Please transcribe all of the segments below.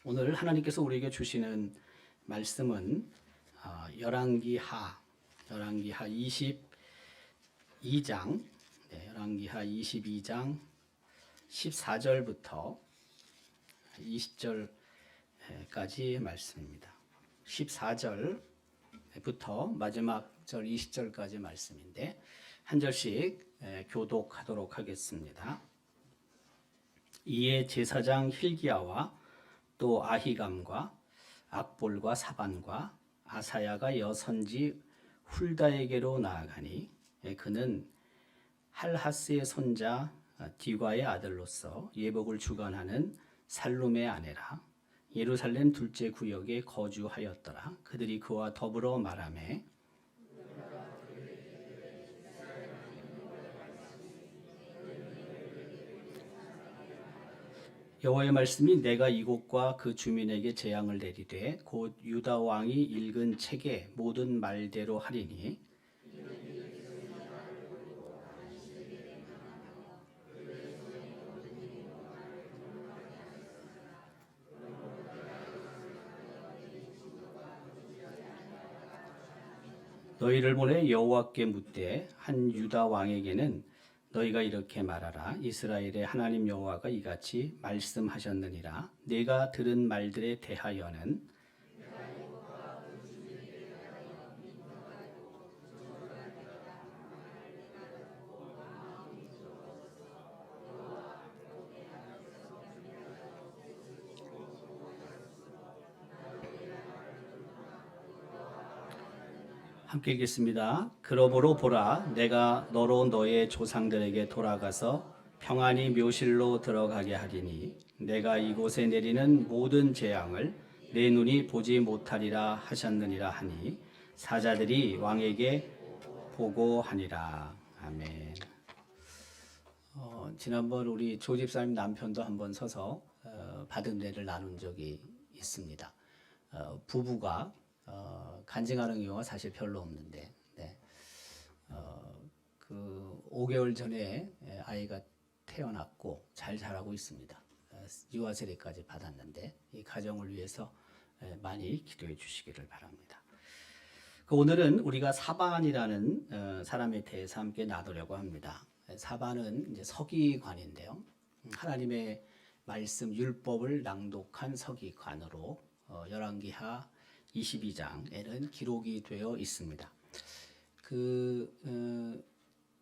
오늘 하나님께서 우리에게 주시는 말씀은 열왕기하 22장, 열왕기하 22장 14절부터 20절까지 말씀입니다. 14절부터 마지막 절 20절까지 말씀인데 한 절씩 교독하도록 하겠습니다. 이에 제사장 힐기야와 또 아히감과 악볼과 사반과 아사야가 여선지 훌다에게로 나아가니 그는 할하스의 손자 디과의 아들로서 예복을 주관하는 살룸의 아내라. 예루살렘 둘째 구역에 거주하였더라. 그들이 그와 더불어 말하매 여호와의 말씀이 내가 이곳과 그 주민에게 재앙을 내리되 곧 유다 왕이 읽은 책의 모든 말대로 하리니 너희를 보내 여호와께 묻되 한 유다 왕에게는 너희가 이렇게 말하라. 이스라엘의 하나님 여호와가 이같이 말씀하셨느니라. 내가 들은 말들에 대하여는 함께 읽겠습니다. 그러므로 보라, 내가 너로 너의 조상들에게 돌아가서 평안히 묘실로 들어가게 하리니 내가 이곳에 내리는 모든 재앙을 내 눈이 보지 못하리라 하셨느니라 하니 사자들이 왕에게 보고하니라. 아멘. 지난번 우리 조 집사님 남편도 한번 서서 받은 은혜를 나눈 적이 있습니다. 부부가 간증하는 경우가 사실 별로 없는데, 그 5개월 전에 아이가 태어났고 잘 자라고 있습니다. 유아 세례까지 받았는데 이 가정을 위해서 많이 기도해 주시기를 바랍니다. 오늘은 우리가 사반이라는 사람에 대해서 함께 나누려고 합니다. 사반은 이제 서기관인데요. 하나님의 말씀 율법을 낭독한 서기관으로 열왕기하 22장에는 기록이 되어 있습니다.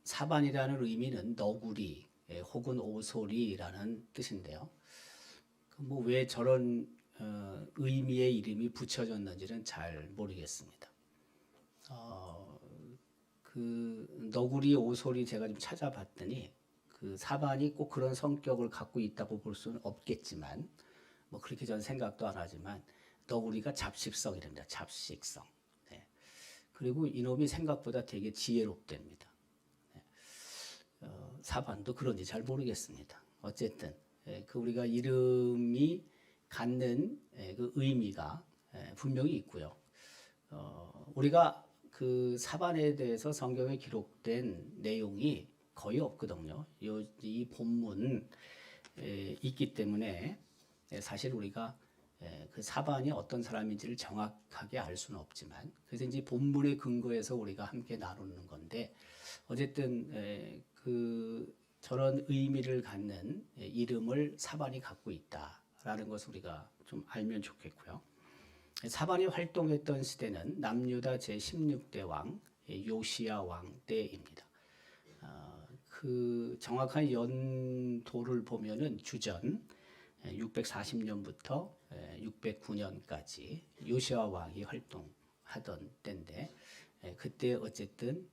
사반이라는 의미는 너구리 혹은 오소리라는 뜻인데요. 왜 저런 의미의 이름이 붙여졌는지는 잘 모르겠습니다. 너구리 오소리 제가 좀 찾아봤더니 사반이 꼭 그런 성격을 갖고 있다고 볼 수는 없겠지만 그렇게 저는 생각도 안 하지만 너구리가 잡식성이랍니다. 잡식성. 그리고 이놈이 생각보다 되게 지혜롭답니다. 사반도 그런지 잘 모르겠습니다. 어쨌든 우리가 이름이 갖는 그 의미가 분명히 있고요. 우리가 그 사반에 대해서 성경에 기록된 내용이 거의 없거든요. 이 본문 있기 때문에 사실 우리가 그 사반이 어떤 사람인지를 정확하게 알 수는 없지만 그래서 이제 본문의 근거에서 우리가 함께 나누는 건데 어쨌든 저런 의미를 갖는 이름을 사반이 갖고 있다라는 것을 우리가 좀 알면 좋겠고요. 사반이 활동했던 시대는 남유다 제16대 왕 요시야 왕 때입니다. 정확한 연도를 보면은 주전 640년부터 609년까지 요시야 왕이 활동하던 때인데 그때 어쨌든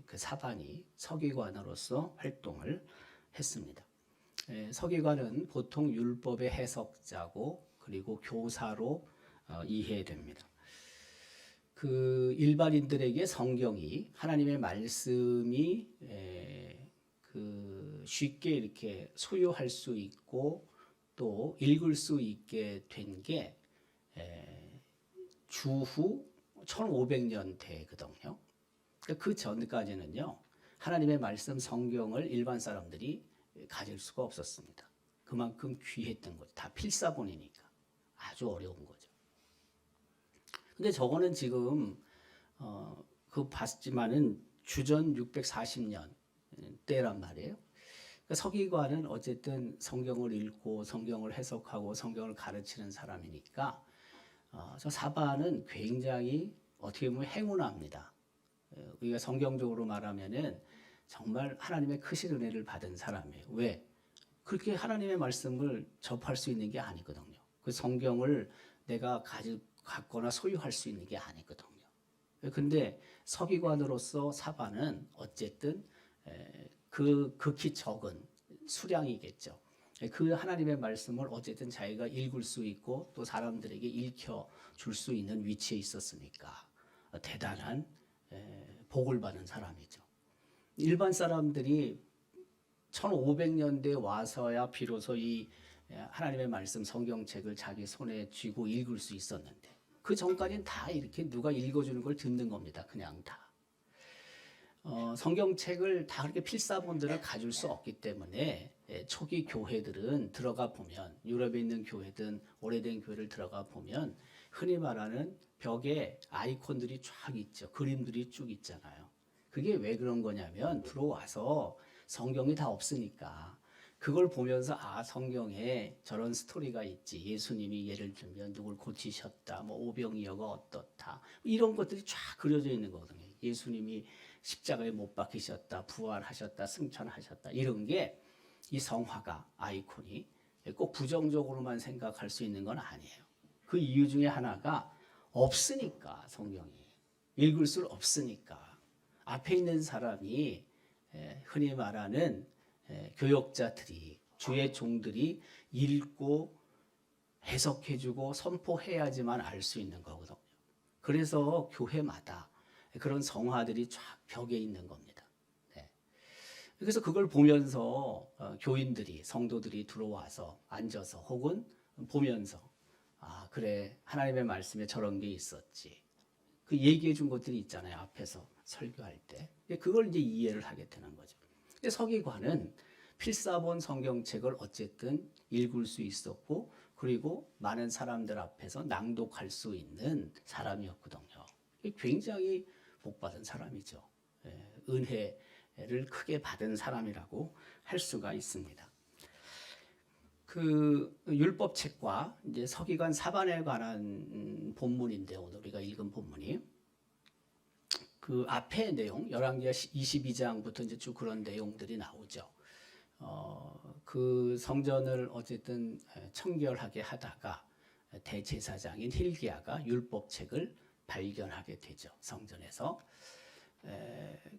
그 사반이 서기관으로서 활동을 했습니다. 서기관은 보통 율법의 해석자고 그리고 교사로 이해됩니다. 일반인들에게 성경이 하나님의 말씀이 쉽게 이렇게 소유할 수 있고 또 읽을 수 있게 된 게 주후 1500년대거든요. 그 전까지는요. 하나님의 말씀 성경을 일반 사람들이 가질 수가 없었습니다. 그만큼 귀했던 거죠. 다 필사본이니까. 아주 어려운 거죠. 근데 저거는 지금 그 봤지만은 주전 640년 때란 말이에요. 그러니까 서기관은 어쨌든 성경을 읽고 성경을 해석하고 성경을 가르치는 사람이니까 저 사바는 굉장히 어떻게 보면 행운합니다. 우리가 성경적으로 말하면은 정말 하나님의 크신 은혜를 받은 사람이에요. 왜? 그렇게 하나님의 말씀을 접할 수 있는 게 아니거든요. 그 성경을 내가 갖거나 소유할 수 있는 게 아니거든요. 근데 서기관으로서 사바는 어쨌든 그 극히 적은 수량이겠죠. 그 하나님의 말씀을 어쨌든 자기가 읽을 수 있고 또 사람들에게 읽혀 줄 수 있는 위치에 있었으니까 대단한 복을 받은 사람이죠. 일반 사람들이 1500년대에 와서야 비로소 이 하나님의 말씀 성경책을 자기 손에 쥐고 읽을 수 있었는데 그 전까지는 다 이렇게 누가 읽어주는 걸 듣는 겁니다. 그냥 다. 성경책을 다 그렇게 필사본들을 가질 수 없기 때문에 초기 교회들은 들어가 보면 유럽에 있는 교회든 오래된 교회를 들어가 보면 흔히 말하는 벽에 아이콘들이 쫙 있죠. 그림들이 쭉 있잖아요. 그게 왜 그런 거냐면 들어와서 성경이 다 없으니까 그걸 보면서 성경에 저런 스토리가 있지. 예수님이 예를 들면 누굴 고치셨다. 뭐 오병이어가 어떻다. 이런 것들이 쫙 그려져 있는 거거든요. 예수님이 십자가에 못 박히셨다. 부활하셨다. 승천하셨다. 이런 게 이 성화가 아이콘이 꼭 부정적으로만 생각할 수 있는 건 아니에요. 그 이유 중에 하나가 없으니까 성경이. 읽을 수 없으니까. 앞에 있는 사람이 흔히 말하는 교역자들이 주의 종들이 읽고 해석해주고 선포해야지만 알 수 있는 거거든요. 그래서 교회마다 그런 성화들이 쫙 벽에 있는 겁니다. 네. 그래서 그걸 보면서 교인들이 성도들이 들어와서 앉아서 혹은 보면서 그래 하나님의 말씀에 저런 게 있었지. 그 얘기해 준 것들이 있잖아요. 앞에서 설교할 때. 그걸 이제 이해를 하게 되는 거죠. 서기관은 필사본 성경책을 어쨌든 읽을 수 있었고 그리고 많은 사람들 앞에서 낭독할 수 있는 사람이었거든요. 굉장히 복받은 사람이죠. 은혜를 크게 받은 사람이라고 할 수가 있습니다. 그 율법책과 이제 서기관 사반에 관한 본문인데 오늘 우리가 읽은 본문이 그 앞에 내용 열왕기하 22장부터 이제 쭉 그런 내용들이 나오죠. 그 성전을 어쨌든 청결하게 하다가 대제사장인 hil기야가 율법책을 발견하게 되죠. 성전에서.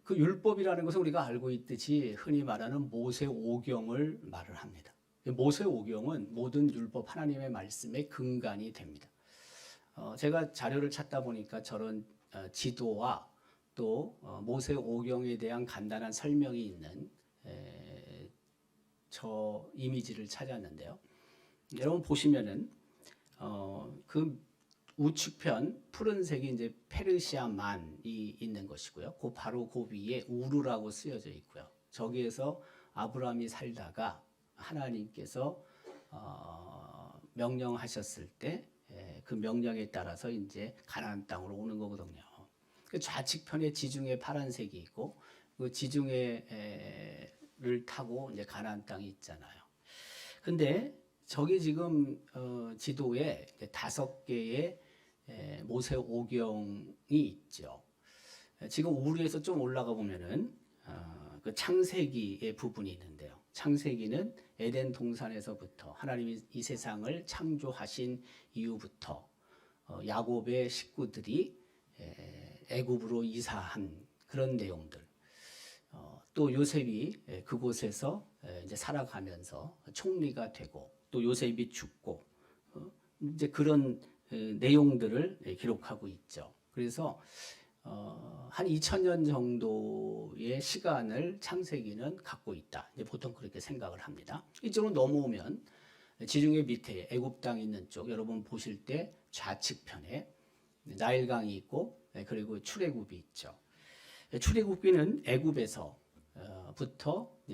그 율법이라는 것은 우리가 알고 있듯이 흔히 말하는 모세 오경을 말을 합니다. 모세 오경은 모든 율법 하나님의 말씀의 근간이 됩니다. 제가 자료를 찾다 보니까 저런 지도와 또 모세 오경에 대한 간단한 설명이 있는 저 이미지를 찾았는데요. 여러분 보시면은 그 우측편 푸른색이 이제 페르시아만이 있는 것이고요. 그 바로 그 위에 우르라고 쓰여져 있고요. 저기에서 아브라함이 살다가 하나님께서 명령하셨을 때 그 명령에 따라서 이제 가나안 땅으로 오는 거거든요. 그 좌측편에 지중해 파란색이 있고 그 지중해를 타고 이제 가나안 땅이 있잖아요. 근데 저기 지금 지도에 5개의 모세 오경이 있죠. 지금 우르에서 좀 올라가 보면은 그 창세기의 부분이 있는데요. 창세기는 에덴 동산에서부터 하나님이 이 세상을 창조하신 이후부터 야곱의 식구들이 애굽으로 이사한 그런 내용들. 또 요셉이 그곳에서 이제 살아가면서 총리가 되고 또 요셉이 죽고 이제 그런 내용들을 기록하고 있죠. 그래서 한 2000년 정도의 시간을 창세기는 갖고 있다. 이제 보통 그렇게 생각을 합니다. 이쪽으로 넘어오면 지중해 밑에 애굽 땅 있는 쪽 여러분 보실 때 좌측편에 나일강이 있고 그리고 출애굽이 있죠. 출애굽기는 애굽에서부터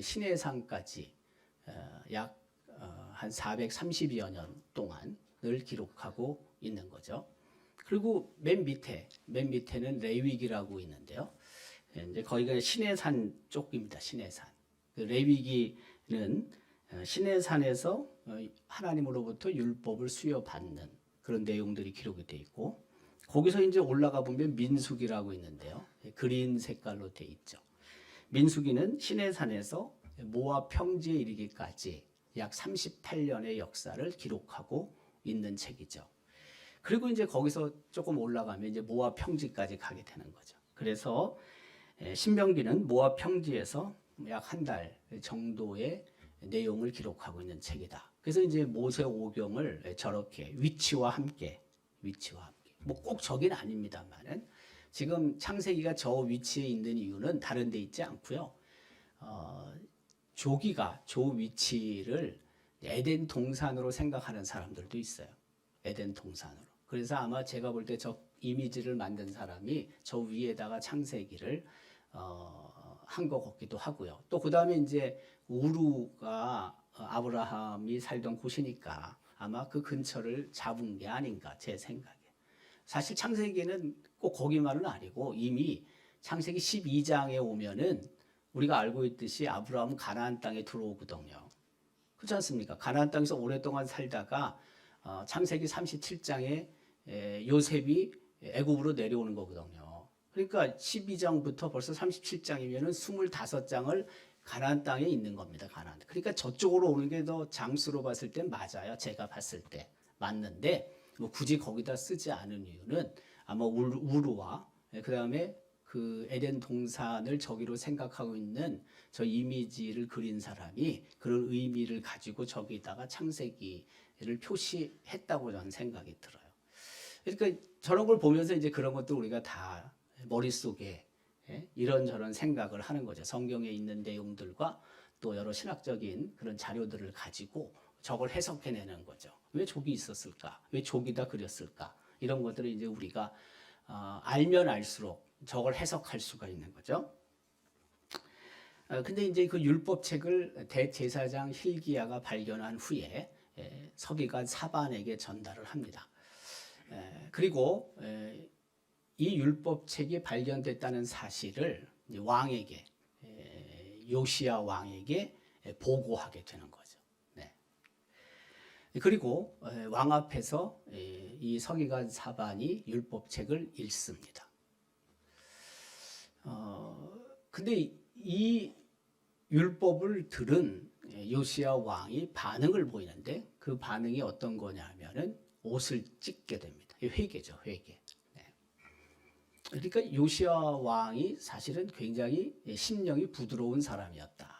시내산까지 약 한 430여 년 동안 기록하고 있는 거죠. 그리고 맨 밑에는 레위기라고 있는데요. 이제 거기가 시내산 쪽입니다. 시내산. 그 레위기는 시내산에서 하나님으로부터 율법을 수여받는 그런 내용들이 기록이 되어 있고, 거기서 이제 올라가 보면 민수기라고 있는데요. 그린 색깔로 되어 있죠. 민수기는 시내산에서 모압 평지에 이르기까지 약 38년의 역사를 기록하고 있는 책이죠. 그리고 이제 거기서 조금 올라가면 이제 모압 평지까지 가게 되는 거죠. 그래서 신명기는 모압 평지에서 약 한 달 정도의 내용을 기록하고 있는 책이다. 그래서 이제 모세 오경을 저렇게 위치와 함께 뭐 꼭 저긴 아닙니다만은 지금 창세기가 저 위치에 있는 이유는 다른 데 있지 않고요. 조기가 저 위치를 에덴 동산으로 생각하는 사람들도 있어요. 에덴 동산으로. 그래서 아마 제가 볼 때 저 이미지를 만든 사람이 저 위에다가 창세기를 한 것 같기도 하고요. 또 그 다음에 이제 우루가 아브라함이 살던 곳이니까 아마 그 근처를 잡은 게 아닌가 제 생각에. 사실 창세기는 꼭 거기만은 아니고 이미 창세기 12장에 오면은 우리가 알고 있듯이 아브라함은 가나안 땅에 들어오거든요. 그렇지 않습니까? 가나안 땅에서 오랫동안 살다가 창세기 37장에 요셉이 애굽으로 내려오는 거거든요. 그러니까 12장부터 벌써 37장이면은 25장을 가나안 땅에 있는 겁니다. 가나안. 그러니까 저쪽으로 오는 게 더 장수로 봤을 땐 맞아요. 제가 봤을 때 맞는데 뭐 굳이 거기다 쓰지 않은 이유는 아마 우루와 그다음에 그 에덴 동산을 저기로 생각하고 있는 저 이미지를 그린 사람이 그런 의미를 가지고 저기다가 창세기를 표시했다고 저는 생각이 들어요. 그러니까 저런 걸 보면서 이제 그런 것도 우리가 다 머릿속에 이런저런 생각을 하는 거죠. 성경에 있는 내용들과 또 여러 신학적인 그런 자료들을 가지고 저걸 해석해내는 거죠. 왜 저기 있었을까? 왜 저기다 그렸을까? 이런 것들을 이제 우리가 알면 알수록 저걸 해석할 수가 있는 거죠. 근데 이제 그 율법책을 대제사장 hil기야가 발견한 후에 서기관 사반에게 전달을 합니다. 그리고 이 율법책이 발견됐다는 사실을 왕에게 요시야 왕에게 보고하게 되는 거죠. 네. 그리고 왕 앞에서 이 서기관 사반이 율법책을 읽습니다. 근데 이 율법을 들은 요시야 왕이 반응을 보이는데 그 반응이 어떤 거냐면은 옷을 찢게 됩니다. 회개죠, 회개. 네. 그러니까 요시야 왕이 사실은 굉장히 심령이 부드러운 사람이었다.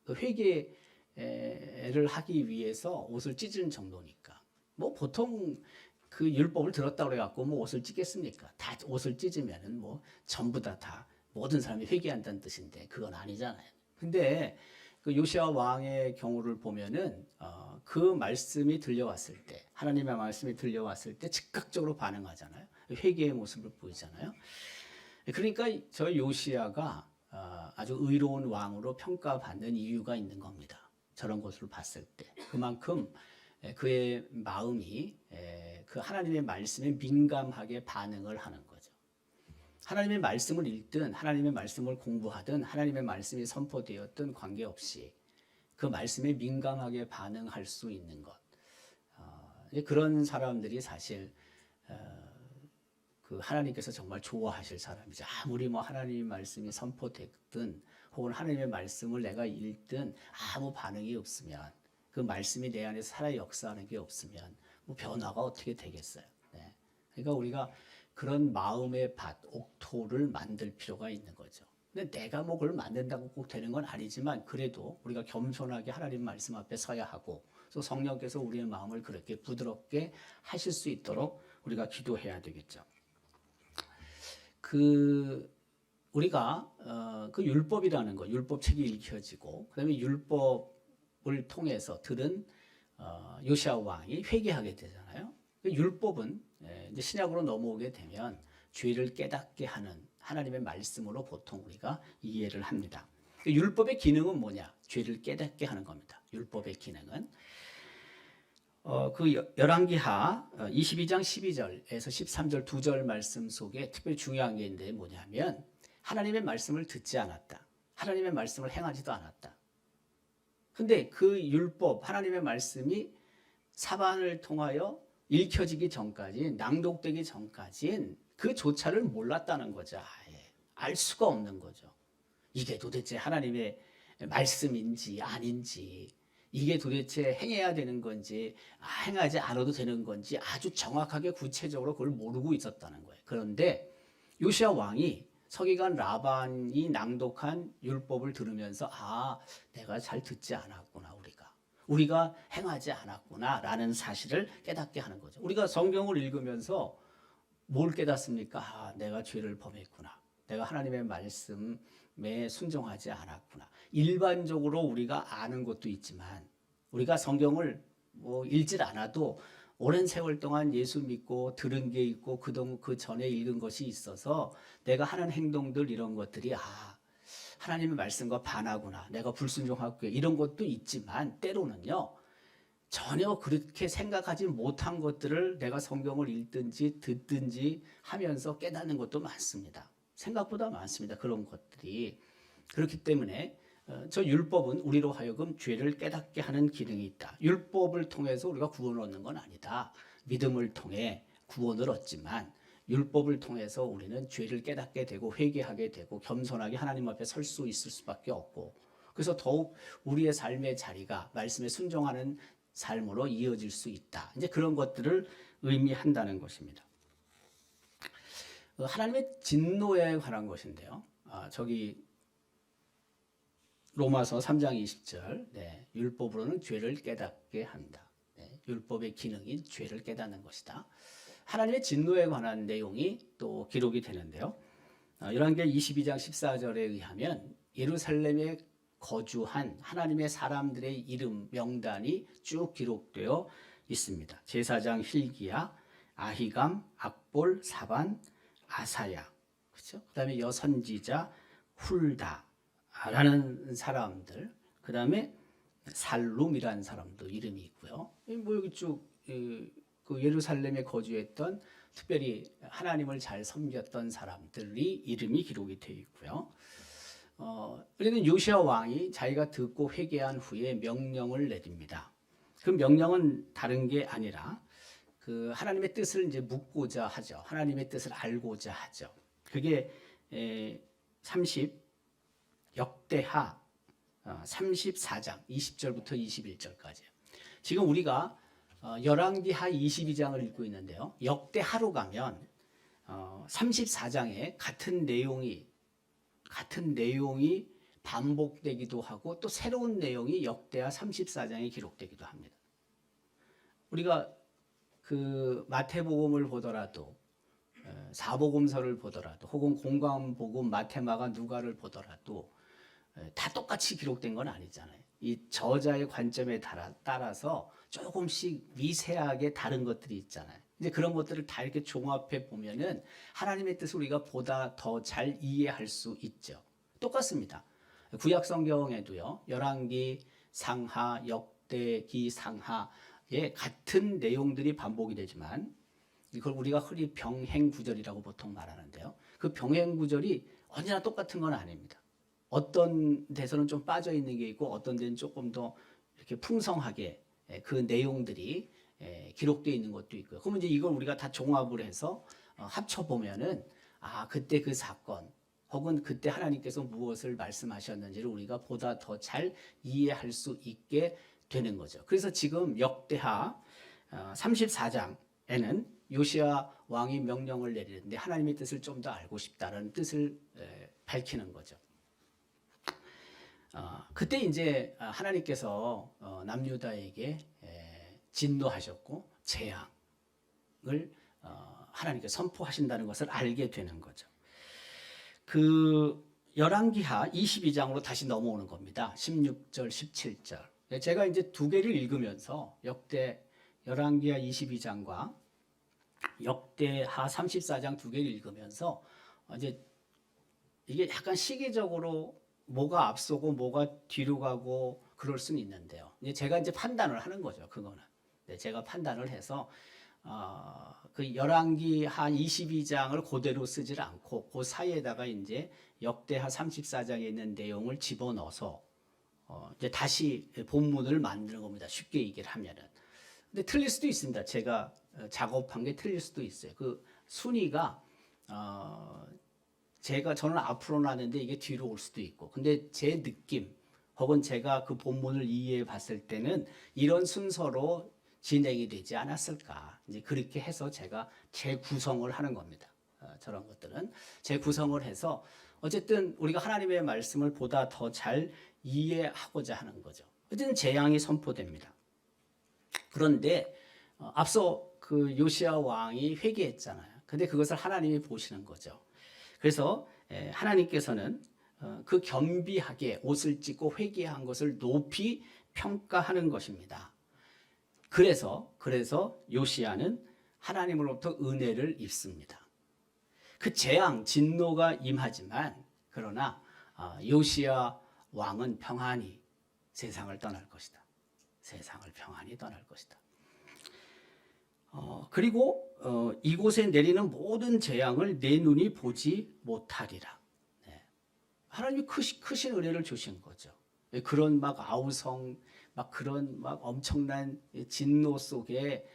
그 회개를 하기 위해서 옷을 찢은 정도니까. 뭐 보통 그 율법을 들었다고 그래갖고 뭐 옷을 찢겠습니까? 다 옷을 찢으면은 뭐 전부 다 모든 사람이 회개한다는 뜻인데 그건 아니잖아요. 근데 그 요시야 왕의 경우를 보면은 그 말씀이 들려왔을 때 하나님의 말씀이 들려왔을 때 즉각적으로 반응하잖아요. 회개의 모습을 보이잖아요. 그러니까 저 요시야가 아주 의로운 왕으로 평가받는 이유가 있는 겁니다. 저런 것을 봤을 때 그만큼 그의 마음이 그 하나님의 말씀에 민감하게 반응을 하는 거죠. 하나님의 말씀을 읽든 하나님의 말씀을 공부하든 하나님의 말씀이 선포되었든 관계없이 그 말씀에 민감하게 반응할 수 있는 것. 그런 사람들이 사실 그 하나님께서 정말 좋아하실 사람이죠. 아무리 뭐 하나님의 말씀이 선포됐든 혹은 하나님의 말씀을 내가 읽든 아무 반응이 없으면 그 말씀이 내 안에서 살아 역사하는 게 없으면 뭐 변화가 어떻게 되겠어요. 네. 그러니까 우리가 그런 마음의 밭, 옥토를 만들 필요가 있는 거죠. 근데 내가 뭐 그걸 만든다고 꼭 되는 건 아니지만 그래도 우리가 겸손하게 하나님 말씀 앞에 서야 하고 또 성령께서 우리의 마음을 그렇게 부드럽게 하실 수 있도록 우리가 기도해야 되겠죠. 우리가 그 율법이라는 거, 율법책이 읽혀지고 그다음에 율법을 통해서 들은 요시야 왕이 회개하게 되잖아요. 율법은 이제 신약으로 넘어오게 되면 죄를 깨닫게 하는 하나님의 말씀으로 보통 우리가 이해를 합니다. 율법의 기능은 뭐냐? 죄를 깨닫게 하는 겁니다. 율법의 기능은 열왕기하 22장 12절에서 13절 두 절 말씀 속에 특별히 중요한 게 있는데 뭐냐면 하나님의 말씀을 듣지 않았다. 하나님의 말씀을 행하지도 않았다. 근데 그 율법 하나님의 말씀이 사반을 통하여 읽혀지기 전까지 낭독되기 전까지는 그 조차를 몰랐다는 거죠. 아예. 알 수가 없는 거죠. 이게 도대체 하나님의 말씀인지 아닌지 이게 도대체 행해야 되는 건지 행하지 않아도 되는 건지 아주 정확하게 구체적으로 그걸 모르고 있었다는 거예요. 그런데 요시야 왕이 서기관 라반이 낭독한 율법을 들으면서 내가 잘 듣지 않았구나 우리가 행하지 않았구나 라는 사실을 깨닫게 하는 거죠. 우리가 성경을 읽으면서 뭘 깨닫습니까? 내가 죄를 범했구나. 내가 하나님의 말씀에 순종하지 않았구나. 일반적으로 우리가 아는 것도 있지만 우리가 성경을 읽질 않아도 오랜 세월 동안 예수 믿고 들은 게 있고 그 전에 읽은 것이 있어서 내가 하는 행동들 이런 것들이 하나님의 말씀과 반하구나. 내가 불순종하고 이런 것도 있지만 때로는요. 전혀 그렇게 생각하지 못한 것들을 내가 성경을 읽든지 듣든지 하면서 깨닫는 것도 많습니다. 생각보다 많습니다. 그런 것들이. 그렇기 때문에 저 율법은 우리로 하여금 죄를 깨닫게 하는 기능이 있다. 율법을 통해서 우리가 구원을 얻는 건 아니다. 믿음을 통해 구원을 얻지만 율법을 통해서 우리는 죄를 깨닫게 되고 회개하게 되고 겸손하게 하나님 앞에 설 수 있을 수밖에 없고 그래서 더욱 우리의 삶의 자리가 말씀에 순종하는 삶으로 이어질 수 있다. 이제 그런 것들을 의미한다는 것입니다. 하나님의 진노에 관한 것인데요. 저기 로마서 3장 20절 율법으로는 죄를 깨닫게 한다. 율법의 기능인 죄를 깨닫는 것이다. 하나님의 진노에 관한 내용이 또 기록이 되는데요. 열왕기하 22장 14절에 의하면 예루살렘에 거주한 하나님의 사람들의 이름 명단이 쭉 기록되어 있습니다. 제사장 hil기야, 아히감, 악볼, 사반, 아사야, 그렇죠? 그다음에 여선지자 훌다라는 사람들, 그다음에 살룸이라는 사람도 이름이 있고요. 여기 쭉 그 예루살렘에 거주했던 특별히 하나님을 잘 섬겼던 사람들이 이름이 기록이 되어 있고요. 우리는 요시야 왕이 자기가 듣고 회개한 후에 명령을 내립니다. 그 명령은 다른 게 아니라 그 하나님의 뜻을 이제 묻고자 하죠. 하나님의 뜻을 알고자 하죠. 그게 역대하 34장 20절부터 21절까지예요. 지금 우리가 열왕기하 22장을 읽고 있는데요. 역대하로 가면 34장에 같은 내용이 반복되기도 하고 또 새로운 내용이 역대하 34장에 기록되기도 합니다. 우리가 그 마태복음을 보더라도 사복음서를 보더라도 혹은 공관복음 마태마가 누가를 보더라도 다 똑같이 기록된 건 아니잖아요. 이 저자의 관점에 따라서 조금씩 미세하게 다른 것들이 있잖아요. 이제 그런 것들을 다 이렇게 종합해 보면은 하나님의 뜻을 우리가 보다 더 잘 이해할 수 있죠. 똑같습니다. 구약 성경에도요. 열왕기, 상하, 역대기, 상하에 같은 내용들이 반복이 되지만 이걸 우리가 흔히 병행 구절이라고 보통 말하는데요. 그 병행 구절이 언제나 똑같은 건 아닙니다. 어떤 데서는 좀 빠져 있는 게 있고 어떤 데는 조금 더 이렇게 풍성하게 그 내용들이 기록되어 있는 것도 있고요. 그러면 이제 이걸 우리가 다 종합을 해서 합쳐 보면은 그때 그 사건 혹은 그때 하나님께서 무엇을 말씀하셨는지를 우리가 보다 더 잘 이해할 수 있게 되는 거죠. 그래서 지금 역대하 34장에는 요시야 왕이 명령을 내리는데 하나님의 뜻을 좀 더 알고 싶다는 뜻을 밝히는 거죠. 그때 이제 하나님께서 남유다에게 진노하셨고 재앙을 하나님께서 선포하신다는 것을 알게 되는 거죠. 그 열왕기하 22장으로 다시 넘어오는 겁니다. 16절, 17절. 제가 이제 두 개를 읽으면서 열왕기하 22장과 역대하 34장 두 개를 읽으면서 이제 이게 약간 시기적으로 뭐가 앞서고 뭐가 뒤로 가고 그럴 수는 있는데요. 제가 이제 판단을 하는 거죠. 그거는 네, 제가 판단을 해서 그 열왕기 한 22장을 그대로 쓰질 않고 그 사이에다가 이제 역대하 34장에 있는 내용을 집어넣어서 이제 다시 본문을 만드는 겁니다. 쉽게 얘기를 하면은. 근데 틀릴 수도 있습니다. 제가 작업한 게 틀릴 수도 있어요. 그 순위가 저는 앞으로 나는데 이게 뒤로 올 수도 있고. 근데 제 느낌 혹은 제가 그 본문을 이해해 봤을 때는 이런 순서로 진행이 되지 않았을까. 이제 그렇게 해서 제가 재구성을 하는 겁니다. 저런 것들은 재구성을 해서 어쨌든 우리가 하나님의 말씀을 보다 더 잘 이해하고자 하는 거죠. 어쨌든 재앙이 선포됩니다. 그런데 앞서 그 요시야 왕이 회개했잖아요. 근데 그것을 하나님이 보시는 거죠. 그래서 하나님께서는 그 겸비하게 옷을 찢고 회개한 것을 높이 평가하는 것입니다. 그래서 요시야는 하나님으로부터 은혜를 입습니다. 그 재앙, 진노가 임하지만 그러나 요시야 왕은 평안히 세상을 떠날 것이다. 세상을 평안히 떠날 것이다. 그리고 이곳에 내리는 모든 재앙을 내 눈이 보지 못하리라. 네. 하나님이 크신 은혜를 주신 거죠. 그런 막 아우성, 막 그런 막 엄청난 진노 속에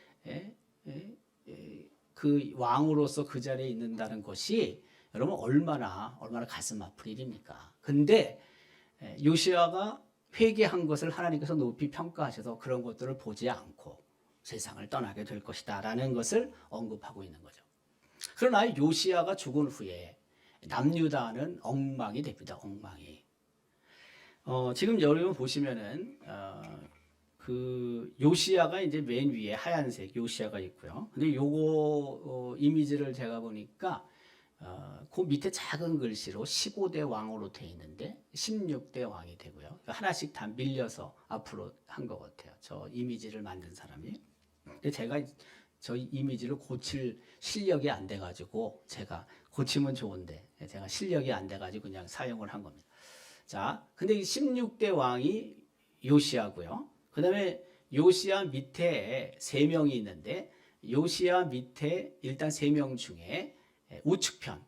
그 왕으로서 그 자리에 있는다는 것이 여러분 얼마나 가슴 아픈 일입니까? 근데 요시야가 회개한 것을 하나님께서 높이 평가하셔서 그런 것들을 보지 않고 세상을 떠나게 될 것이다 라는 것을 언급하고 있는 거죠. 그러나 요시야가 죽은 후에 남유다는 엉망이 됩니다. 엉망이. 지금 여러분 보시면은 그 요시야가 이제 맨 위에 하얀색 요시야가 있고요. 근데 요거 이미지를 제가 보니까 그 밑에 작은 글씨로 15대 왕으로 돼 있는데 16대 왕이 되고요. 그러니까 하나씩 다 밀려서 앞으로 한 것 같아요. 저 이미지를 만든 사람이. 근데 제가 저 이미지를 고칠 실력이 안 돼가지고 제가 고치면 좋은데 제가 실력이 안 돼가지고 그냥 사용을 한 겁니다. 자, 근데 이 16대 왕이 요시야고요. 그 다음에 요시야 밑에 3명이 있는데 요시야 밑에 일단 3명 중에 우측편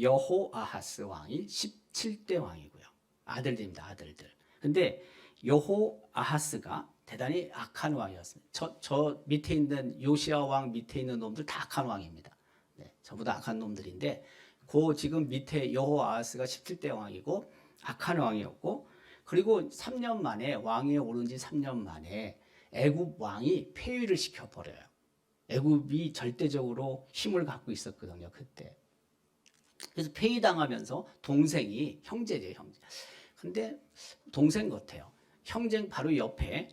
여호아하스 왕이 17대 왕이고요. 아들들입니다. 아들들. 근데 여호아하스가 대단히 악한 왕이었습니다. 저 밑에 있는 요시야 왕 밑에 있는 놈들 다 악한 왕입니다. 네, 전부 다 악한 놈들인데 그 지금 밑에 여호아하스가 17대 왕이고 악한 왕이었고 그리고 3년 만에 왕위에 오른 지 3년 만에 애굽 왕이 폐위를 시켜버려요. 애굽이 절대적으로 힘을 갖고 있었거든요. 그때. 그래서 폐위당하면서 동생이 형제죠. 형제. 근데 동생 같아요. 형제 바로 옆에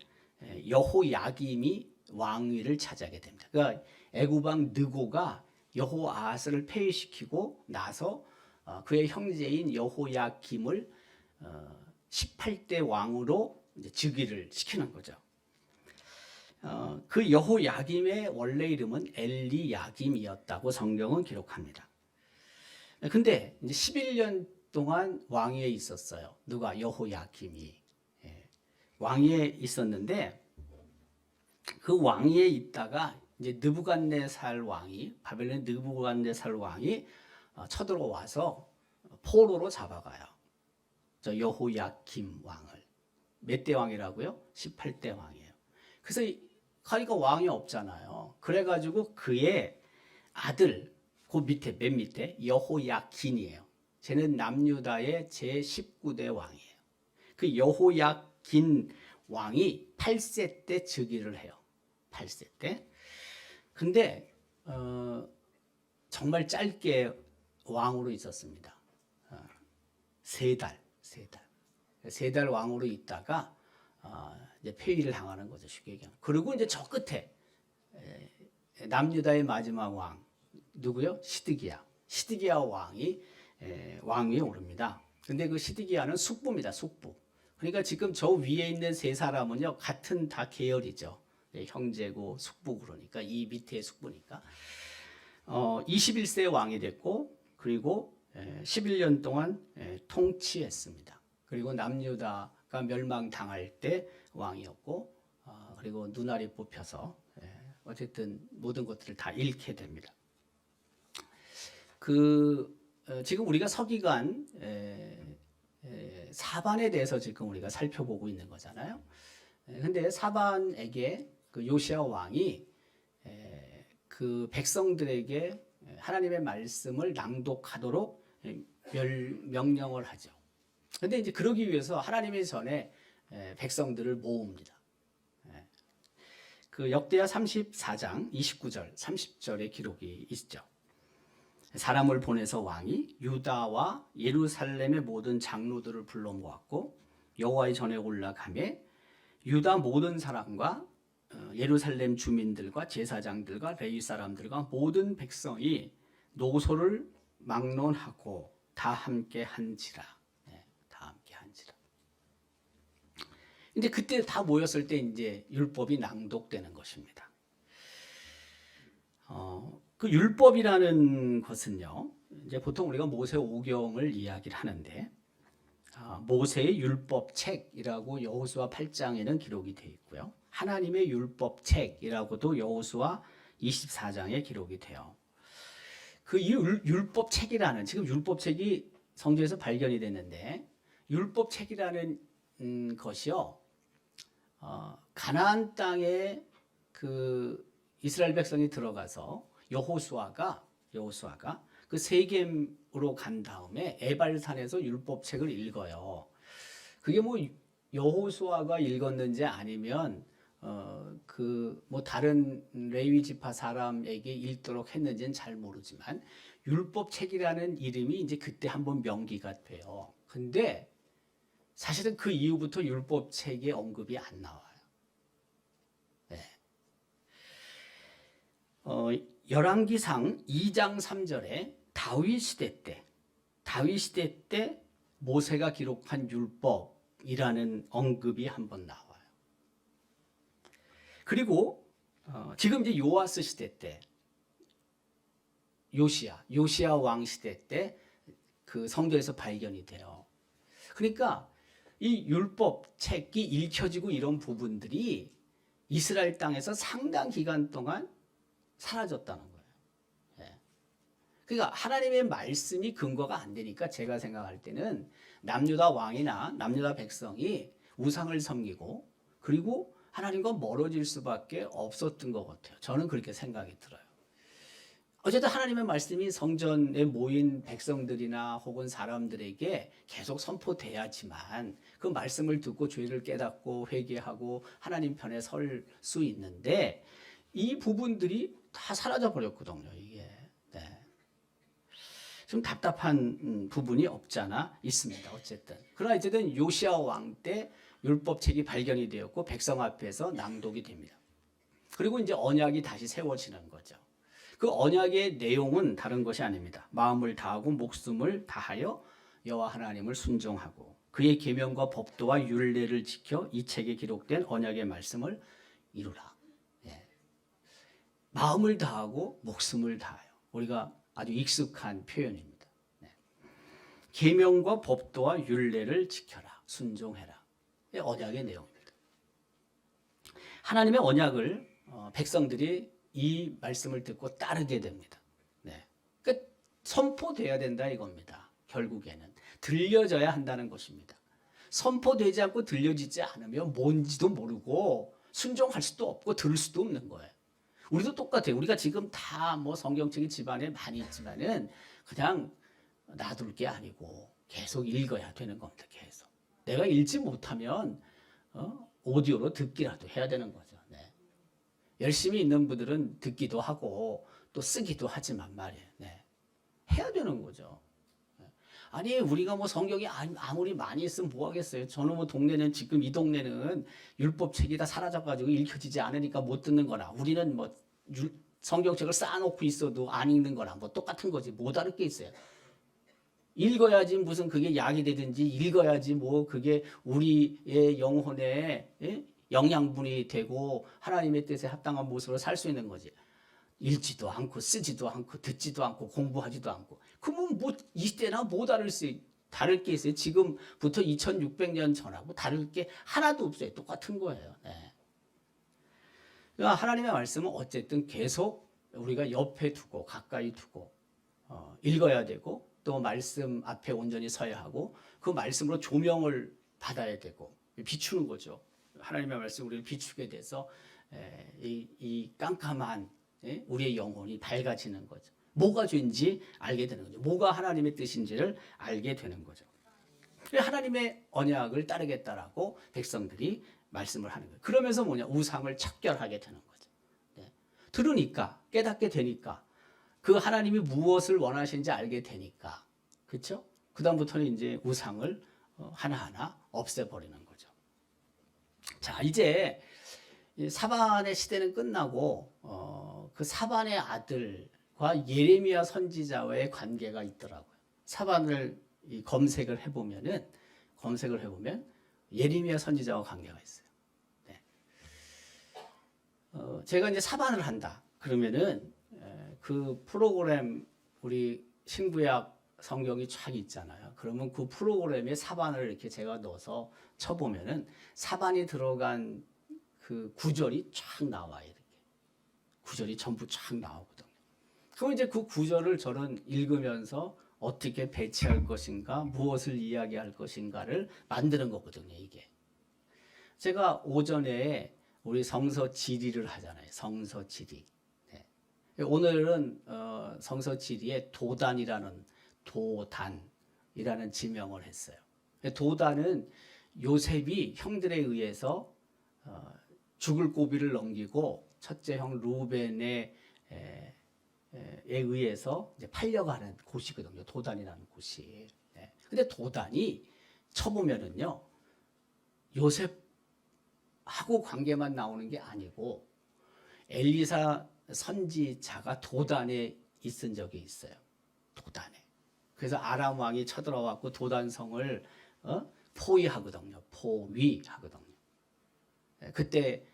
여호야김이 왕위를 차지하게 됩니다. 그러니까 애굽 왕 느고가 여호아하스를 폐위시키고 나서 그의 형제인 여호야김을 18대 왕으로 이제 즉위를 시키는 거죠. 그 여호야김의 원래 이름은 엘리야김이었다고 성경은 기록합니다. 근데 이제 11년 동안 왕위에 있었어요. 누가? 여호야김이. 왕위에 있었는데 그 왕위에 있다가 이제 느부갓네살 왕이 바벨론 느부갓네살 왕이 쳐들어와서 포로로 잡아가요. 저 여호야김 왕을. 몇 대 왕이라고요? 18대 왕이에요. 그래서 가니까 왕이 없잖아요. 그래가지고 그의 아들 그 밑에 맨 밑에 여호야긴이에요. 쟤는 남유다의 제19대 왕이에요. 그 여호야긴 왕이 8세 때 즉위를 해요. 8세 때. 근데 정말 짧게 왕으로 있었습니다. 3달. 3달 왕으로 있다가 이제 폐위를 당하는 거죠. 쉽게 얘기하면. 그리고 이제 저 끝에 남유다의 마지막 왕 누구요? 시드기야 왕이 왕위에 오릅니다. 근데 그 시드기야는 숙부입니다. 숙부. 그러니까 지금 저 위에 있는 3사람은요 같은 다 계열이죠. 형제고 숙부 그러니까 이 밑에 숙부니까 21세 왕이 됐고 그리고 11년 동안 통치했습니다. 그리고 남유다가 멸망당할 때 왕이었고 그리고 눈알이 뽑혀서 어쨌든 모든 것들을 다 잃게 됩니다. 지금 우리가 서기관 사반에 대해서 지금 우리가 살펴보고 있는 거잖아요. 근데 사반에게 그 요시야 왕이 그 백성들에게 하나님의 말씀을 낭독하도록 명령을 하죠. 근데 이제 그러기 위해서 하나님의 전에 백성들을 모읍니다. 그 역대하 34장 29절 30절의 기록이 있죠. 사람을 보내서 왕이 유다와 예루살렘의 모든 장로들을 불러 모았고 여호와의 전에 올라가매 유다 모든 사람과 예루살렘 주민들과 제사장들과 레위 사람들과 모든 백성이 노소를 막론하고 다 함께 한지라. 다 함께 한지라. 근데 그때 다 모였을 때 이제 율법이 낭독되는 것입니다. 그 율법이라는 것은요, 이제 보통 우리가 모세 오경을 이야기를 하는데, 모세의 율법책이라고 여호수아 8장에는 기록이 되어 있고요. 하나님의 율법책이라고도 여호수아 24장에 기록이 돼요. 그 율법책이라는, 지금 율법책이 성경에서 발견이 됐는데, 율법책이라는 것이요, 가나안 땅에 그 이스라엘 백성이 들어가서 여호수아가 그 세겜으로 간 다음에 에발산에서 율법책을 읽어요. 그게 뭐 여호수아가 읽었는지 아니면 그 뭐 다른 레위 지파 사람에게 읽도록 했는지는 잘 모르지만 율법책이라는 이름이 이제 그때 한번 명기가 돼요. 근데 사실은 그 이후부터 율법책의 언급이 안 나와요. 열왕기상 2장 3절에 다윗 시대 때 모세가 기록한 율법이라는 언급이 한번 나와요. 그리고 지금 이제 요아스 시대 때 요시야 왕 시대 때 그 성경에서 발견이 돼요. 그러니까 이 율법 책이 읽혀지고 이런 부분들이 이스라엘 땅에서 상당 기간 동안 사라졌다는 거예요. 그러니까 하나님의 말씀이 근거가 안 되니까 제가 생각할 때는 남유다 왕이나 남유다 백성이 우상을 섬기고 그리고 하나님과 멀어질 수밖에 없었던 것 같아요. 저는 그렇게 생각이 들어요. 어쨌든 하나님의 말씀이 성전에 모인 백성들이나 혹은 사람들에게 계속 선포돼야지만 그 말씀을 듣고 죄를 깨닫고 회개하고 하나님 편에 설 수 있는데 이 부분들이 다 사라져 버렸거든요. 이게 좀 답답한 부분이 없잖아 있습니다. 그러나 어쨌든 요시야 왕 때 율법책이 발견이 되었고 백성 앞에서 낭독이 됩니다. 그리고 이제 언약이 다시 세워지는 거죠. 그 언약의 내용은 다른 것이 아닙니다. 마음을 다하고 목숨을 다하여 여호와 하나님을 순종하고 그의 계명과 법도와 율례를 지켜 이 책에 기록된 언약의 말씀을 이루라. 마음을 다하고 목숨을 다하여. 우리가 아주 익숙한 표현입니다. 계명과 법도와 율례를 지켜라. 순종해라. 언약의 내용입니다. 하나님의 언약을 백성들이 이 말씀을 듣고 따르게 됩니다. 그러니까 선포돼야 된다 이겁니다. 결국에는 들려져야 한다는 것입니다. 선포되지 않고 들려지지 않으면 뭔지도 모르고 순종할 수도 없고 들을 수도 없는 거예요. 우리도 똑같아요. 우리가 지금 다 뭐 성경책이 집안에 많이 있지만은 그냥 놔둘 게 아니고 계속 읽어야 되는 겁니다. 계속. 내가 읽지 못하면 오디오로 듣기라도 해야 되는 거죠. 열심히 있는 분들은 듣기도 하고 또 쓰기도 하지만 말이에요. 해야 되는 거죠. 아니 우리가 뭐 성경이 아무리 많이 있으면 뭐 하겠어요. 저는 뭐 동네는 지금 이 동네는 율법책이 다 사라져가지고 읽혀지지 않으니까 못 듣는 거나 우리는 뭐 성경책을 쌓아놓고 있어도 안 읽는 거나 뭐 똑같은 거지. 뭐 다를 게 있어요. 읽어야지 무슨 그게 약이 되든지 읽어야지 뭐 그게 우리의 영혼에 영양분이 되고 하나님의 뜻에 합당한 모습으로 살 수 있는 거지. 읽지도 않고 쓰지도 않고 듣지도 않고 공부하지도 않고 그러면 뭐 이때나 뭐 다를 게 있어요. 지금부터 2600년 전하고 다를 게 하나도 없어요. 똑같은 거예요. 그러니까 하나님의 말씀은 어쨌든 계속 우리가 옆에 두고 가까이 두고 읽어야 되고 또 말씀 앞에 온전히 서야 하고 그 말씀으로 조명을 받아야 되고 비추는 거죠. 하나님의 말씀 우리를 비추게 돼서 이 깜깜한 우리의 영혼이 밝아지는 거죠. 뭐가 죄인지 알게 되는 거죠. 뭐가 하나님의 뜻인지를 알게 되는 거죠. 하나님의 언약을 따르겠다라고 백성들이 말씀을 하는 거예요. 그러면서 뭐냐? 우상을 척결하게 되는 거죠. 네. 들으니까 깨닫게 되니까 그 하나님이 무엇을 원하시는지 알게 되니까 그렇죠? 그다음부터는 이제 우상을 하나하나 없애버리는 거죠. 자, 이제 사반의 시대는 끝나고 그 사반의 아들과 예레미야 선지자와의 관계가 있더라고요. 사반을 검색을 해보면 예레미야 선지자와 관계가 있어요. 네. 제가 이제 사반을 한다. 그러면은 그 프로그램 우리 신구약 성경이 쫙 있잖아요. 그러면 그 프로그램에 사반을 이렇게 제가 넣어서 쳐보면은 사반이 들어간 그 구절이 쫙 나와요. 이렇게 구절이 전부 쫙 나오거든요. 그럼 이제 그 구절을 저는 읽으면서 어떻게 배치할 것인가, 무엇을 이야기할 것인가를 만드는 거거든요. 이게 제가 오전에 우리 성서 지리를 하잖아요. 성서 지리. 네. 오늘은 성서 지리에 도단이라는 지명을 했어요. 도단은 요셉이 형들에 의해서 죽을 고비를 넘기고 첫째 형 루벤에 의해서 이제 팔려가는 곳이거든요. 도단이라는 곳이. 근데 도단이 쳐보면은요, 요셉하고 관계만 나오는 게 아니고 엘리사 선지자가 도단에 있은 적이 있어요. 도단에. 그래서 아람 왕이 쳐들어왔고 도단성을 포위하거든요. 포위하거든요. 그때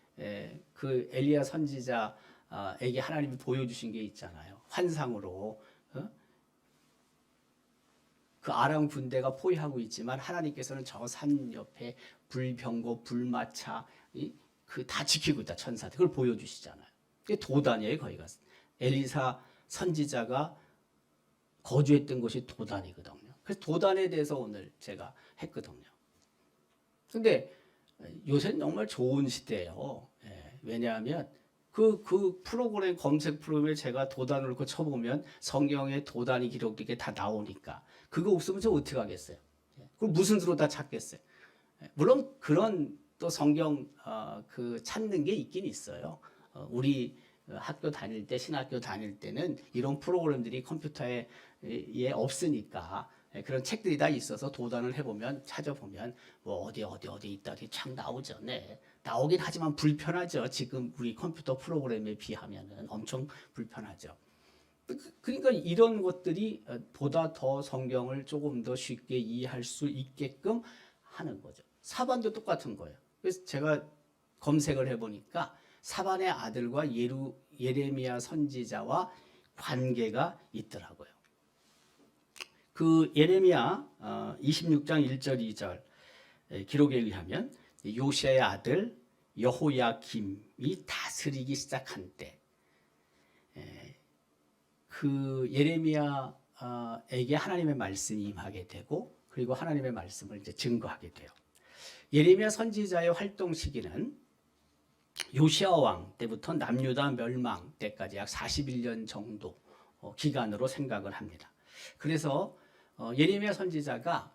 그 엘리야 선지자에게 하나님이 보여주신 게 있잖아요. 환상으로 그 아람 군대가 포위하고 있지만 하나님께서는 저 산 옆에 불병거, 불마차 그 다 지키고 있다. 천사들 그걸 보여주시잖아요. 그게 도단이에요. 거기가 엘리사 선지자가 거주했던 곳이 도단이거든요. 그래서 도단에 대해서 오늘 제가 했거든요. 근데 요새는 정말 좋은 시대예요. 왜냐하면 그 프로그램 검색 프로그램에 제가 도단을 넣고 쳐보면 성경에 도단이 기록된 게 다 나오니까 그거 없으면 저 어떻게 하겠어요? 그럼 무슨 수로 다 찾겠어요? 물론 그런 또 성경 그 찾는 게 있긴 있어요. 우리 학교 다닐 때 신학교 다닐 때는 이런 프로그램들이 컴퓨터에 없으니까 그런 책들이 다 있어서 도단을 해보면 찾아보면 뭐 어디 있다 어디 참 나오죠. 네. 나오긴 하지만 불편하죠. 지금 우리 컴퓨터 프로그램에 비하면은 엄청 불편하죠. 그러니까 이런 것들이 보다 더 성경을 조금 더 쉽게 이해할 수 있게끔 하는 거죠. 사반도 똑같은 거예요. 그래서 제가 검색을 해보니까 사반의 아들과 예레미야 선지자와 관계가 있더라고요. 그 예레미야 26장 1절 2절 기록에 의하면 요시아의 아들 여호야김이 다스리기 시작한 때 그 예레미야에게 하나님의 말씀이 임하게 되고 그리고 하나님의 말씀을 이제 증거하게 돼요. 예레미야 선지자의 활동 시기는 요시아 왕 때부터 남유다 멸망 때까지 약 41년 정도 기간으로 생각을 합니다. 그래서 예레미야 선지자가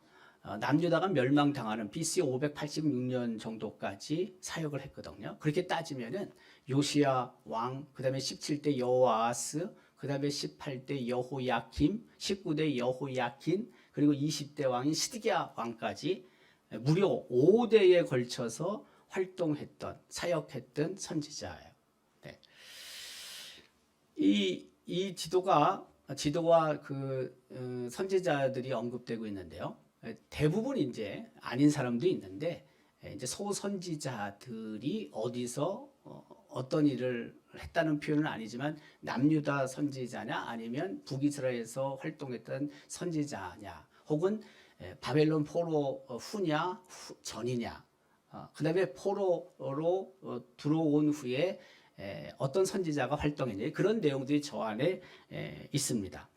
남유다가 멸망당하는 BC 586년 정도까지 사역을 했거든요. 그렇게 따지면은 요시야 왕, 그다음에 17대 여호아스, 그다음에 18대 여호야김, 19대 여호야킨, 그리고 20대 왕인 시드기야 왕까지 무려 5대에 걸쳐서 활동했던 사역했던 선지자예요. 네. 이 지도와 그 선지자들이 언급되고 있는데요. 대부분 이제 아닌 사람도 있는데 이제 소선지자들이 어디서 어떤 일을 했다는 표현은 아니지만 남유다 선지자냐 아니면 북이스라엘에서 활동했던 선지자냐 혹은 바벨론 포로 후냐 전이냐 그 다음에 포로로 들어온 후에 어떤 선지자가 활동했는지 그런 내용들이 저 안에 있습니다.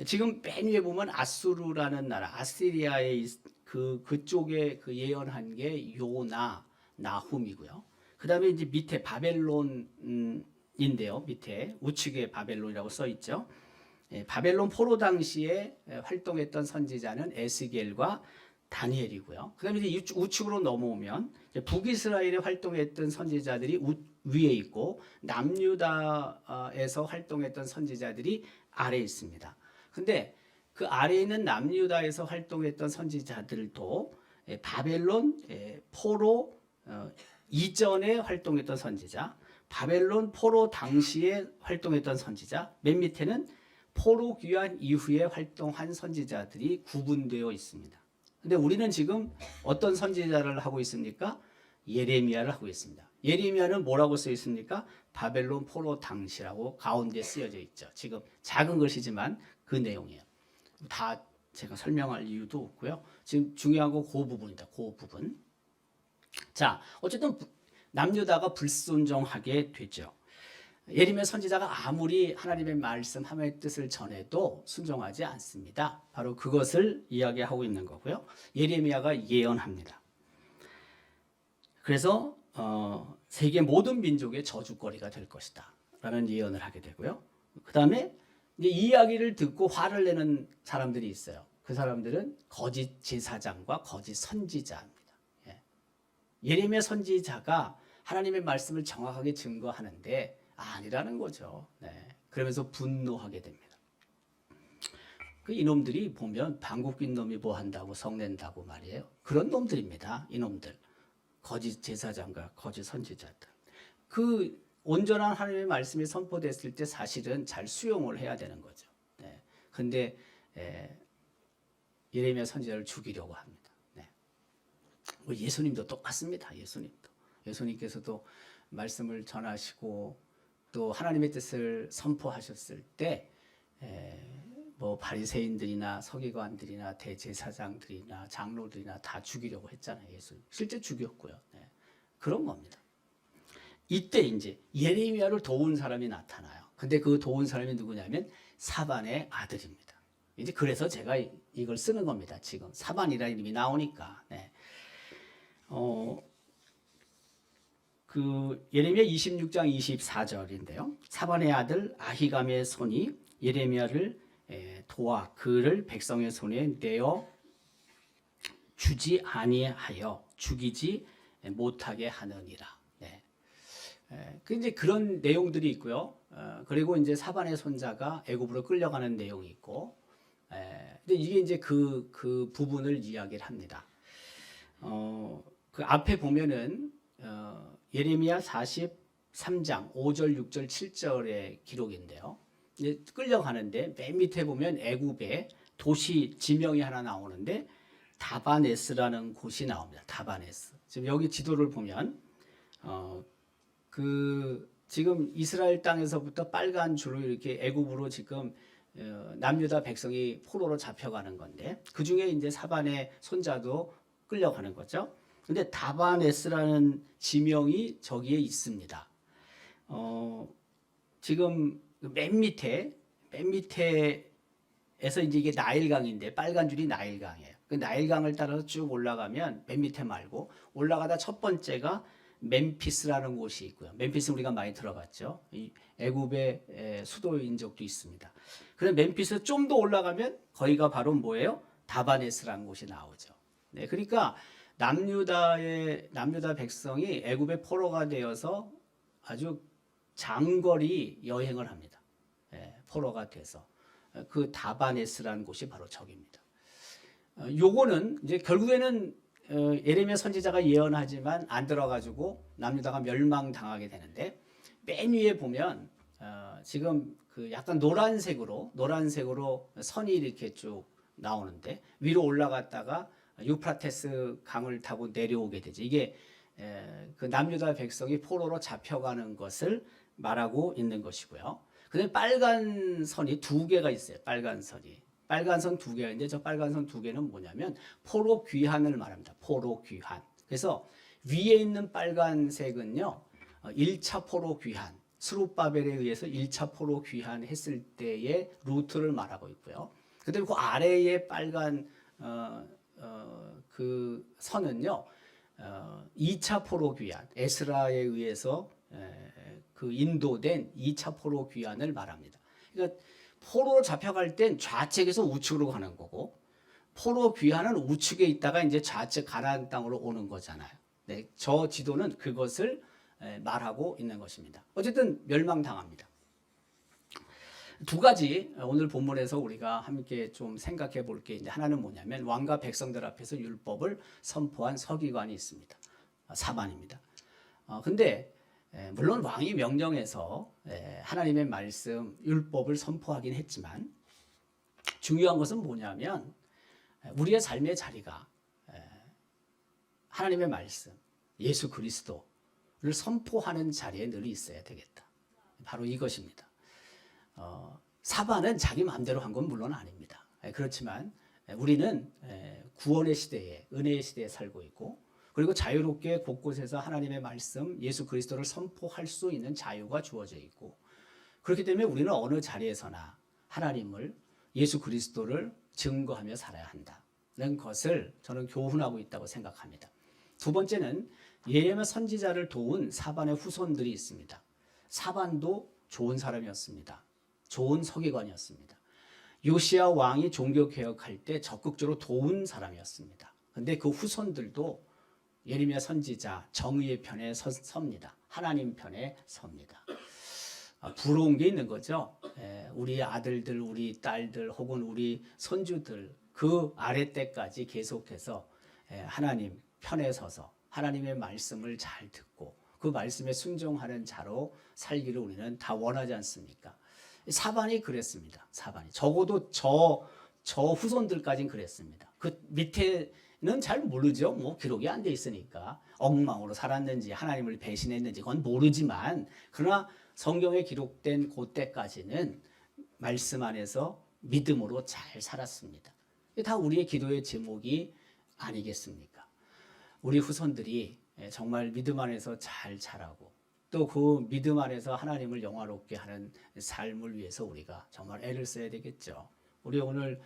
지금 맨 위에 보면 아수르라는 나라, 아시리아의 그쪽에 그 예언한 게 요나, 나훔이고요. 그다음에 이제 밑에 바벨론인데요. 밑에 우측에 바벨론이라고 써 있죠. 바벨론 포로 당시에 활동했던 선지자는 에스겔과 다니엘이고요. 그다음에 이제 우측으로 넘어오면 북이스라엘에 활동했던 선지자들이 위에 있고 남유다에서 활동했던 선지자들이 아래에 있습니다. 근데 그 아래에 있는 남유다에서 활동했던 선지자들도 바벨론 포로 이전에 활동했던 선지자, 바벨론 포로 당시에 활동했던 선지자, 맨 밑에는 포로 귀환 이후에 활동한 선지자들이 구분되어 있습니다. 근데 우리는 지금 어떤 선지자를 하고 있습니까? 예레미야를 하고 있습니다. 예레미야는 뭐라고 써 있습니까? 바벨론 포로 당시라고 가운데 쓰여져 있죠. 지금 작은 것이지만 그 내용이에요. 다 제가 설명할 이유도 없고요. 지금 중요한 건 그 부분이다. 그 부분. 자, 어쨌든 남유다가 불순종하게 되죠. 예레미야 선지자가 아무리 하나님의 말씀, 하나님의 뜻을 전해도 순종하지 않습니다. 바로 그것을 이야기하고 있는 거고요. 예레미야가 예언합니다. 그래서 세계 모든 민족의 저주거리가 될 것이다 라는 예언을 하게 되고요. 그 다음에 이 이야기를 듣고 화를 내는 사람들이 있어요. 그 사람들은 거짓 제사장과 거짓 선지자입니다. 예레미야 선지자가 하나님의 말씀을 정확하게 증거하는데 아니라는 거죠. 그러면서 분노하게 됩니다. 그 이놈들이 보면 방귀뀐 놈이 뭐 한다고 성낸다고 말이에요. 그런 놈들입니다. 이놈들. 거짓 제사장과 거짓 선지자들. 그 온전한 하나님의 말씀이 선포됐을 때 사실은 잘 수용을 해야 되는 거죠. 근데 예레미야 선지자를 죽이려고 합니다. 예수님도 똑같습니다. 예수님께서도 말씀을 전하시고 또 하나님의 뜻을 선포하셨을 때 뭐 바리새인들이나 서기관들이나 대제사장들이나 장로들이나 다 죽이려고 했잖아요. 예수님 실제 죽였고요. 그런 겁니다. 이때 이제 예레미야를 도운 사람이 나타나요. 근데 그 도운 사람이 누구냐면 사반의 아들입니다. 이제 그래서 제가 이걸 쓰는 겁니다. 지금 사반이라는 이름이 나오니까. 그 예레미야 26장 24절인데요. 사반의 아들 아히감의 손이 예레미야를 도와 그를 백성의 손에 내어 주지 아니하여 죽이지 못하게 하느니라. 그 이제 그런 내용들이 있고요. 그리고 이제 사반의 손자가 애굽으로 끌려가는 내용이 있고, 근데 이게 이제 그 부분을 이야기를 합니다. 그 앞에 보면은 예레미야 43장 5절, 6절, 7절의 기록인데요. 이제 끌려가는데 맨 밑에 보면 애굽의 도시 지명이 하나 나오는데 다바네스라는 곳이 나옵니다. 다바네스. 지금 여기 지도를 보면 그 지금 이스라엘 땅에서부터 빨간 줄로 이렇게 애굽으로 지금 남유다 백성이 포로로 잡혀가는 건데 그 중에 이제 사반의 손자도 끌려가는 거죠. 근데 다바네스라는 지명이 저기에 있습니다. 지금 맨 밑에에서 이제 이게 나일강인데 빨간 줄이 나일강이에요. 그 나일강을 따라서 쭉 올라가면 맨 밑에 말고 올라가다 첫 번째가 멤피스라는 곳이 있고요. 멤피스 우리가 많이 들어봤죠. 이 애굽의 수도인 적도 있습니다. 그래서 멤피스 좀 더 올라가면 거기가 바로 뭐예요? 다바네스라는 곳이 나오죠. 그러니까 남유다 백성이 애굽의 포로가 되어서 아주 장거리 여행을 합니다. 포로가 돼서 그 다바네스라는 곳이 바로 저기입니다. 요거는 이제 결국에는 예레미야 선지자가 예언하지만 안 들어가지고 남유다가 멸망당하게 되는데 맨 위에 보면 지금 그 약간 노란색으로 선이 이렇게 쭉 나오는데 위로 올라갔다가 유프라테스 강을 타고 내려오게 되죠. 이게 그 남유다 백성이 포로로 잡혀가는 것을 말하고 있는 것이고요. 그다음에 빨간 선이 두 개가 있어요. 빨간 선 두 개가 있는데 저 빨간 선 두 개는 뭐냐면 포로 귀환을 말합니다. 포로 귀환. 그래서 위에 있는 빨간색은요. 1차 포로 귀환, 스룹바벨에 의해서 1차 포로 귀환했을 때의 루트를 말하고 있고요. 그다음에 그 아래에 빨간 그 선은요, 2차 포로 귀환, 에스라에 의해서 그 인도된 2차 포로 귀환을 말합니다. 그러니까 포로로 잡혀갈 땐 좌측에서 우측으로 가는 거고, 포로 귀환은 우측에 있다가 이제 좌측 가나안 땅으로 오는 거잖아요. 네, 저 지도는 그것을 말하고 있는 것입니다. 어쨌든 멸망당합니다. 두 가지 오늘 본문에서 우리가 함께 좀 생각해 볼 게 이제 하나는 뭐냐면 왕과 백성들 앞에서 율법을 선포한 서기관이 있습니다. 사반입니다. 근데 물론 왕이 명령해서 하나님의 말씀 율법을 선포하긴 했지만 중요한 것은 뭐냐면 우리의 삶의 자리가 하나님의 말씀 예수 그리스도를 선포하는 자리에 늘 있어야 되겠다. 바로 이것입니다. 사반은 자기 마음대로 한 건 물론 아닙니다. 그렇지만 우리는 구원의 시대에 은혜의 시대에 살고 있고 그리고 자유롭게 곳곳에서 하나님의 말씀 예수 그리스도를 선포할 수 있는 자유가 주어져 있고 그렇기 때문에 우리는 어느 자리에서나 하나님을 예수 그리스도를 증거하며 살아야 한다는 것을 저는 교훈하고 있다고 생각합니다. 두 번째는 예레미야 선지자를 도운 사반의 후손들이 있습니다. 사반도 좋은 사람이었습니다. 좋은 서기관이었습니다. 요시야 왕이 종교개혁할 때 적극적으로 도운 사람이었습니다. 그런데 그 후손들도 예레미야 선지자 정의의 편에 섭니다. 하나님 편에 섭니다. 부러운 게 있는 거죠. 우리 아들들, 우리 딸들 혹은 우리 손주들 그 아래 때까지 계속해서 하나님 편에 서서 하나님의 말씀을 잘 듣고 그 말씀에 순종하는 자로 살기를 우리는 다 원하지 않습니까? 사반이 그랬습니다. 사반이 적어도 저 후손들까지는 그랬습니다. 그 밑에는 잘 모르죠. 뭐 기록이 안 돼 있으니까 엉망으로 살았는지 하나님을 배신했는지 그건 모르지만 그러나 성경에 기록된 그때까지는 말씀 안에서 믿음으로 잘 살았습니다. 이게 다 우리의 기도의 제목이 아니겠습니까? 우리 후손들이 정말 믿음 안에서 잘 자라고 또 그 믿음 안에서 하나님을 영화롭게 하는 삶을 위해서 우리가 정말 애를 써야 되겠죠. 우리 오늘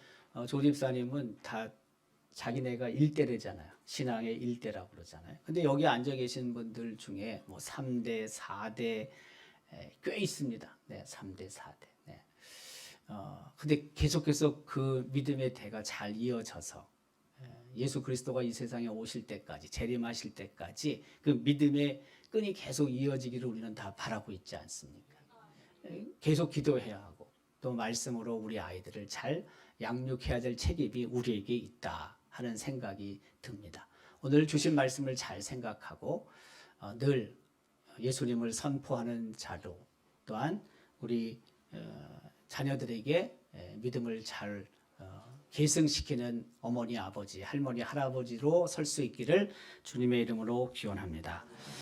조 집사님은 다 자기네가 일대래잖아요. 신앙의 일대라고 그러잖아요. 근데 여기 앉아 계신 분들 중에 뭐 3대, 4대 꽤 있습니다. 네, 3대, 4대. 네. 근데 계속해서 그 믿음의 대가 잘 이어져서 예수 그리스도가 이 세상에 오실 때까지 재림하실 때까지 그 믿음의 끈이 계속 이어지기를 우리는 다 바라고 있지 않습니까? 계속 기도해야 하고 또 말씀으로 우리 아이들을 잘 양육해야 될 책임이 우리에게 있다 하는 생각이 듭니다. 오늘 주신 말씀을 잘 생각하고 늘 예수님을 선포하는 자로 또한 우리 자녀들에게 믿음을 잘 계승시키는 어머니, 아버지, 할머니, 할아버지로 설 수 있기를 주님의 이름으로 기원합니다.